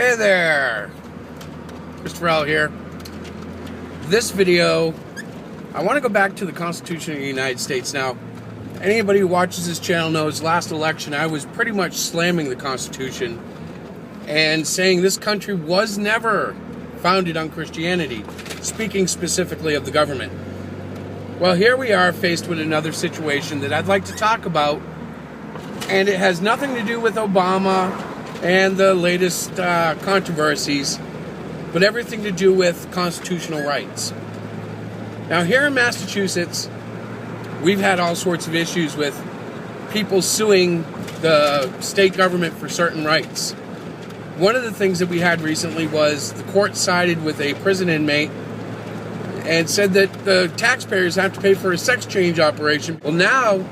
Hey there, Christopher L. here. This video, I want to go back to the Constitution of the United States. Now, anybody who watches this channel knows last election I was pretty much slamming the Constitution and saying this country was never founded on Christianity, speaking specifically of the government. Well, here we are faced with another situation that I'd like to talk about, and it has nothing to do with Obama and the latest controversies, but everything to do with constitutional rights. Now, here in Massachusetts, we've had all sorts of issues with people suing the state government for certain rights. One of the things that we had recently was the court sided with a prison inmate and said that the taxpayers have to pay for a sex change operation. Well, now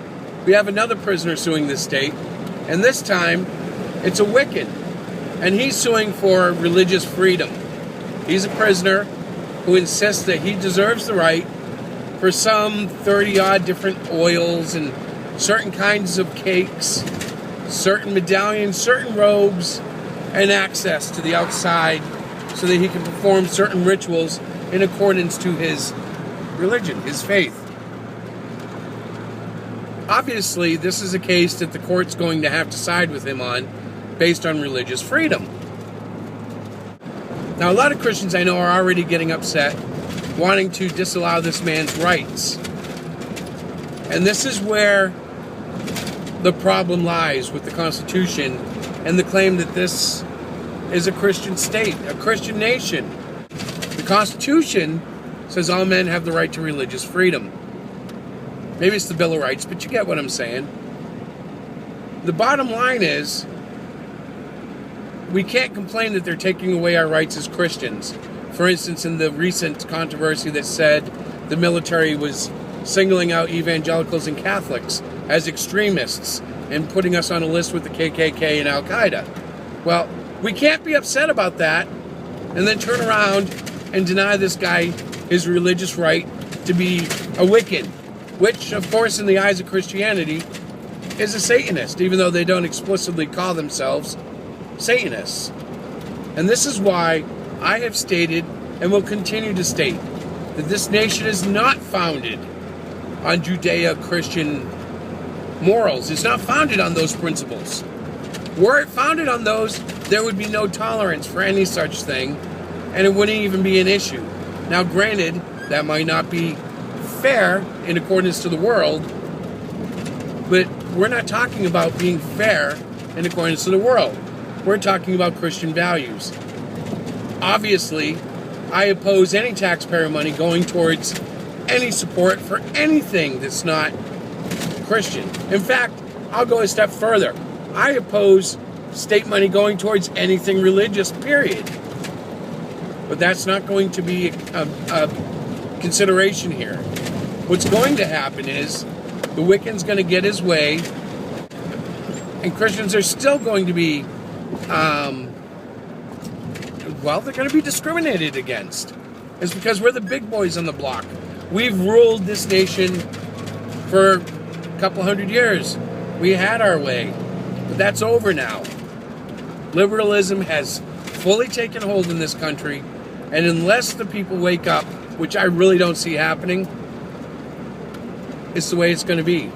we have another prisoner suing the state, and this time it's a Wiccan, and he's suing for religious freedom. He's a prisoner who insists that he deserves the right for some 30-odd different oils and certain kinds of cakes, certain medallions, certain robes, and access to the outside so that he can perform certain rituals in accordance to his religion, his faith. Obviously, this is a case that the court's going to have to side with him on based on religious freedom. Now, a lot of Christians I know are already getting upset, wanting to disallow this man's rights. And this is where the problem lies with the Constitution and the claim that this is a Christian state, a Christian nation. The Constitution says all men have the right to religious freedom. Maybe it's the Bill of Rights, but you get what I'm saying. The bottom line is, we can't complain that they're taking away our rights as Christians. For instance, in the recent controversy that said the military was singling out evangelicals and Catholics as extremists and putting us on a list with the KKK and Al-Qaeda. Well, we can't be upset about that and then turn around and deny this guy his religious right to be a Wiccan, which, of course, in the eyes of Christianity, is a Satanist, even though they don't explicitly call themselves Satanists. And this is why I have stated and will continue to state that this nation is not founded on Judeo-Christian morals. It's not founded on those principles. Were it founded on those, there would be no tolerance for any such thing, and it wouldn't even be an issue. Now, granted, that might not be fair in accordance to the world, but we're not talking about being fair in accordance to the world. We're talking about Christian values. Obviously, I oppose any taxpayer money going towards any support for anything that's not Christian. In fact, I'll go a step further. I oppose state money going towards anything religious, period. But that's not going to be a consideration here. What's going to happen is the Wiccan's going to get his way, and Christians are still going to be they're going to be discriminated against. It's because we're the big boys on the block. We've ruled this nation for a couple hundred years. We had our way, but that's over now. Liberalism has fully taken hold in this country, and unless the people wake up, which I really don't see happening, it's the way it's going to be.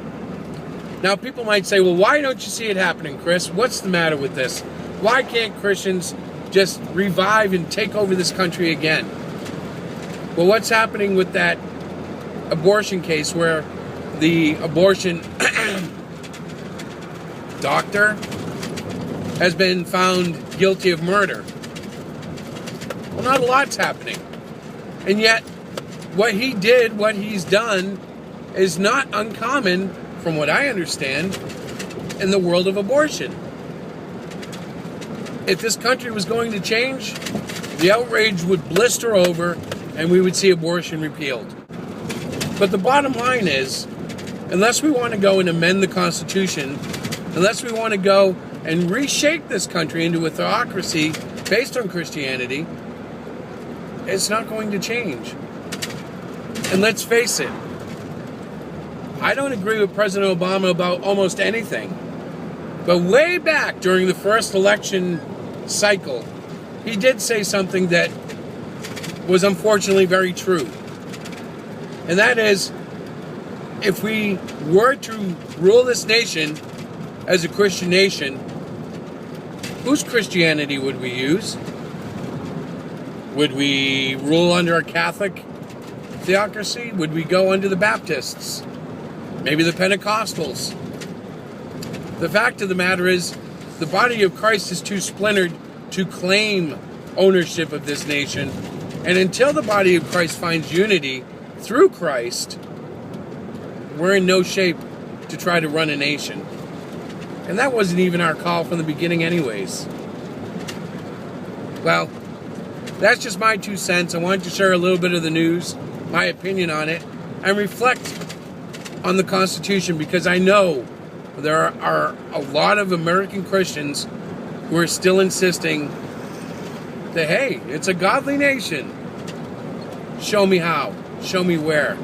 Now, people might say, well, why don't you see it happening, Chris? What's the matter with this? Why can't Christians just revive and take over this country again? Well, what's happening with that abortion case where the abortion doctor has been found guilty of murder? Well, not a lot's happening. And yet, what he did, what he's done, is not uncommon, from what I understand, in the world of abortion. If this country was going to change, the outrage would blister over and we would see abortion repealed. But the bottom line is, unless we want to go and amend the Constitution, unless we want to go and reshape this country into a theocracy based on Christianity, it's not going to change. And let's face it, I don't agree with President Obama about almost anything. But way back during the first election cycle, he did say something that was unfortunately very true. And that is, if we were to rule this nation as a Christian nation, whose Christianity would we use? Would we rule under a Catholic theocracy? Would we go under the Baptists? Maybe the Pentecostals? The fact of the matter is, the body of Christ is too splintered to claim ownership of this nation. And until the body of Christ finds unity through Christ, we're in no shape to try to run a nation. And that wasn't even our call from the beginning anyways. Well, that's just my 2 cents. I wanted to share a little bit of the news, my opinion on it, and reflect on the Constitution, because I know there are a lot of American Christians who are still insisting that, hey, it's a godly nation. Show me how. Show me where.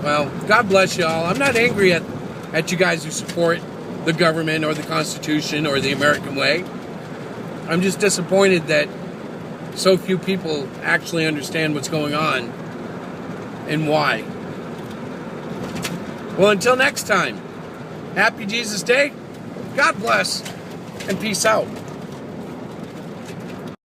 Well, God bless you all. I'm not angry at you guys who support the government or the Constitution or the American way. I'm just disappointed that so few people actually understand what's going on and why. Well, until next time, happy Jesus Day, God bless, and peace out.